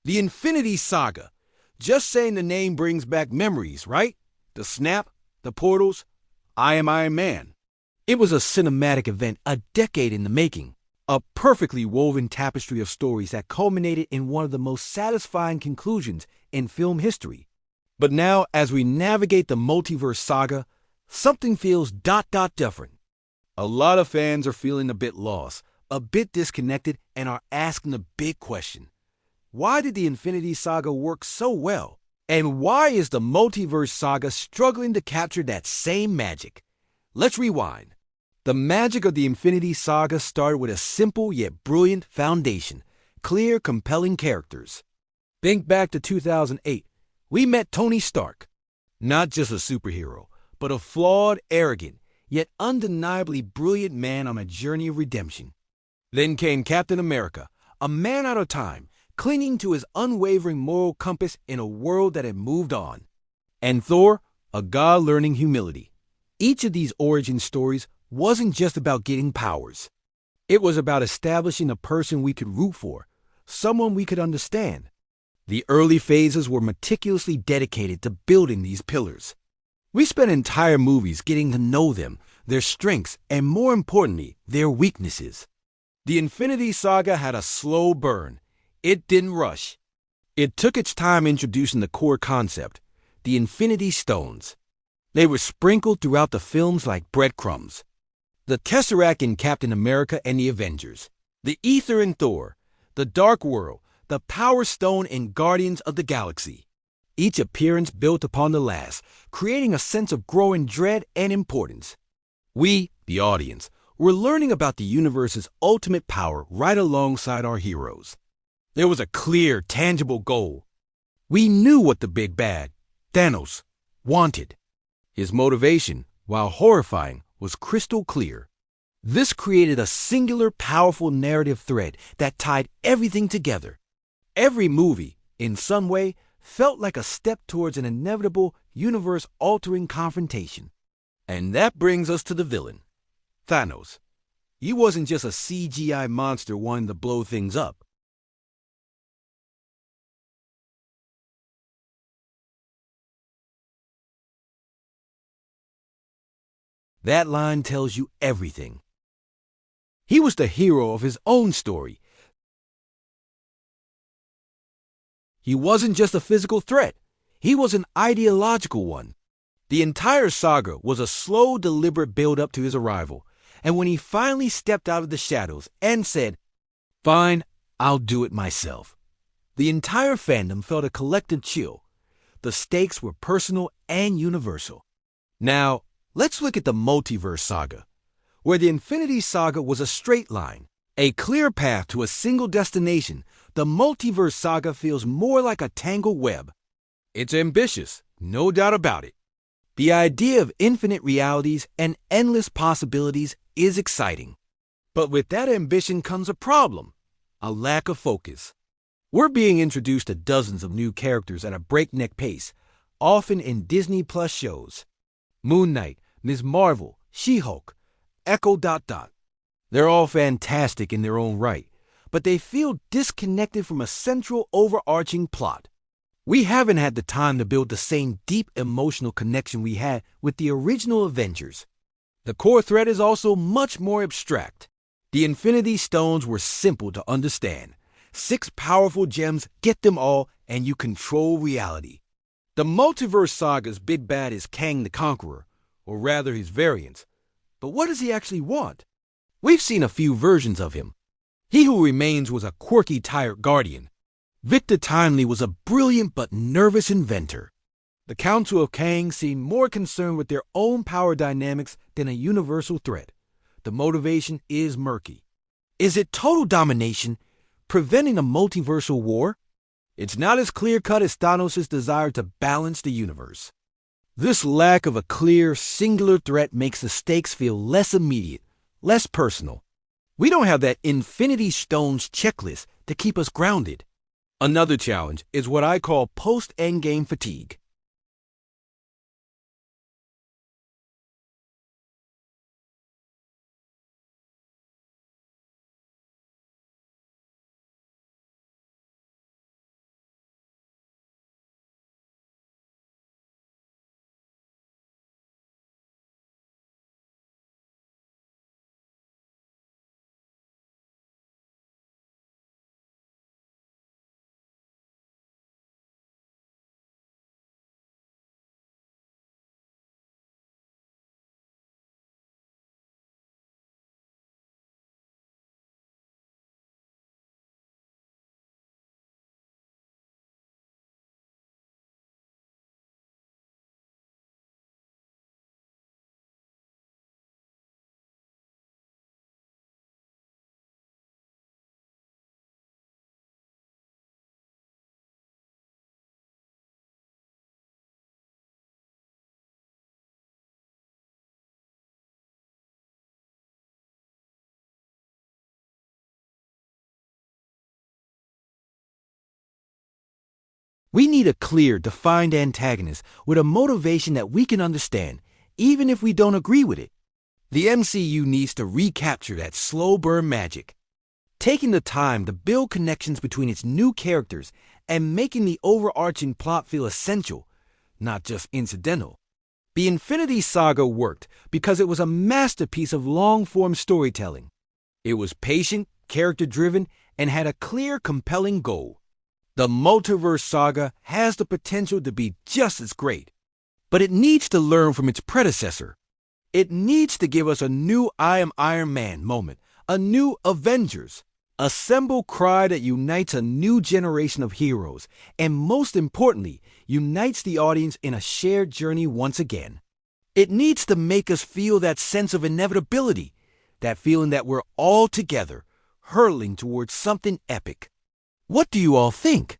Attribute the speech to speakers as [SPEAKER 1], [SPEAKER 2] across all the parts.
[SPEAKER 1] The Infinity Saga. Just saying the name brings back memories, right? The snap, the portals, I am Iron Man. It was a cinematic event a decade in the making, a perfectly woven tapestry of stories that culminated in one of the most satisfying conclusions in film history. But now, as we navigate the multiverse saga, something feels different. A lot of fans are feeling a bit lost, a bit disconnected, and are asking the big question. Why did the Infinity Saga work so well? And why is the Multiverse Saga struggling to capture that same magic? Let's rewind. The magic of the Infinity Saga started with a simple yet brilliant foundation, clear, compelling characters. Think back to 2008. We met Tony Stark. Not just a superhero, but a flawed, arrogant, yet undeniably brilliant man on a journey of redemption. Then came Captain America, a man out of time, clinging to his unwavering moral compass in a world that had moved on. And Thor, a god learning humility. Each of these origin stories wasn't just about getting powers. It was about establishing a person we could root for, someone we could understand. The early phases were meticulously dedicated to building these pillars. We spent entire movies getting to know them, their strengths, and more importantly, their weaknesses. The Infinity Saga had a slow burn. It didn't rush. It took its time introducing the core concept, the Infinity Stones. They were sprinkled throughout the films like breadcrumbs. The Tesseract in Captain America and the Avengers, the Ether in Thor, the Dark World, the Power Stone in Guardians of the Galaxy. Each appearance built upon the last, creating a sense of growing dread and importance. We, the audience, were learning about the universe's ultimate power right alongside our heroes. There was a clear, tangible goal. We knew what the big bad, Thanos, wanted. His motivation, while horrifying, was crystal clear. This created a singular, powerful narrative thread that tied everything together. Every movie, in some way, felt like a step towards an inevitable, universe-altering confrontation. And that brings us to the villain, Thanos. He wasn't just a CGI monster wanting to blow things up. That line tells you everything. He was the hero of his own story. He wasn't just a physical threat. He was an ideological one. The entire saga was a slow, deliberate build-up to his arrival, and when he finally stepped out of the shadows and said, "Fine, I'll do it myself," the entire fandom felt a collective chill. The stakes were personal and universal. Now, let's look at the Multiverse Saga, where the Infinity Saga was a straight line, a clear path to a single destination. The Multiverse Saga feels more like a tangled web. It's ambitious, no doubt about it. The idea of infinite realities and endless possibilities is exciting. But with that ambition comes a problem, a lack of focus. We're being introduced to dozens of new characters at a breakneck pace, often in Disney Plus shows. Moon Knight, Ms. Marvel, She-Hulk, Echo. They're all fantastic in their own right, but they feel disconnected from a central overarching plot. We haven't had the time to build the same deep emotional connection we had with the original Avengers. The core thread is also much more abstract. The Infinity Stones were simple to understand. 6 powerful gems, get them all, and you control reality. The Multiverse Saga's big bad is Kang the Conqueror, or rather his variants. But what does he actually want? We've seen a few versions of him. He Who Remains was a quirky tyrant guardian. Victor Timely was a brilliant but nervous inventor. The Council of Kang seemed more concerned with their own power dynamics than a universal threat. The motivation is murky. Is it total domination, preventing a multiversal war? It's not as clear-cut as Thanos' desire to balance the universe. This lack of a clear, singular threat makes the stakes feel less immediate, less personal. We don't have that Infinity Stones checklist to keep us grounded. Another challenge is what I call post-endgame fatigue. We need a clear, defined antagonist with a motivation that we can understand, even if we don't agree with it. The MCU needs to recapture that slow burn magic, taking the time to build connections between its new characters and making the overarching plot feel essential, not just incidental. The Infinity Saga worked because it was a masterpiece of long-form storytelling. It was patient, character-driven, and had a clear, compelling goal. The Multiverse Saga has the potential to be just as great, but it needs to learn from its predecessor. It needs to give us a new I Am Iron Man moment, a new Avengers, a symbol cry that unites a new generation of heroes, and most importantly, unites the audience in a shared journey once again. It needs to make us feel that sense of inevitability, that feeling that we're all together, hurtling towards something epic. What do you all think?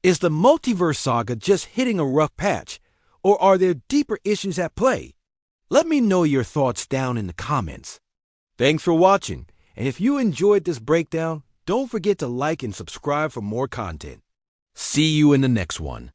[SPEAKER 1] Is the Multiverse Saga just hitting a rough patch, or are there deeper issues at play? Let me know your thoughts down in the comments. Thanks for watching, and if you enjoyed this breakdown, don't forget to like and subscribe for more content. See you in the next one.